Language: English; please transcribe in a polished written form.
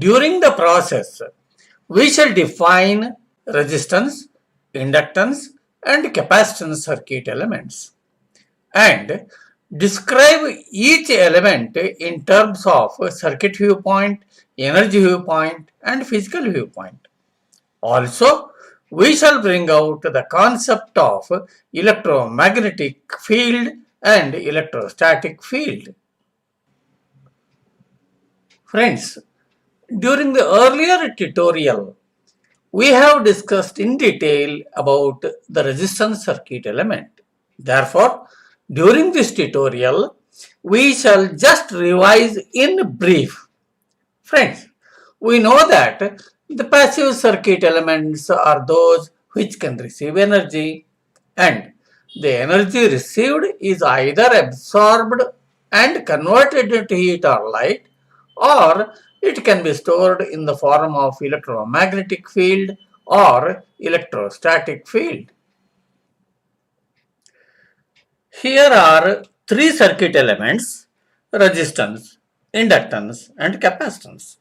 during the process, we shall define resistance, inductance, and capacitance circuit elements and describe each element in terms of circuit viewpoint, energy viewpoint, and physical viewpoint. Also, we shall bring out the concept of electromagnetic field and electrostatic field. Friends, during the earlier tutorial, we have discussed in detail about the resistance circuit element. Therefore, during this tutorial, we shall just revise in brief. Friends, we know that the passive circuit elements are those which can receive energy, and the energy received is either absorbed and converted into heat or light, or it can be stored in the form of electromagnetic field or electrostatic field. Here are three circuit elements: resistance, inductance, and capacitance.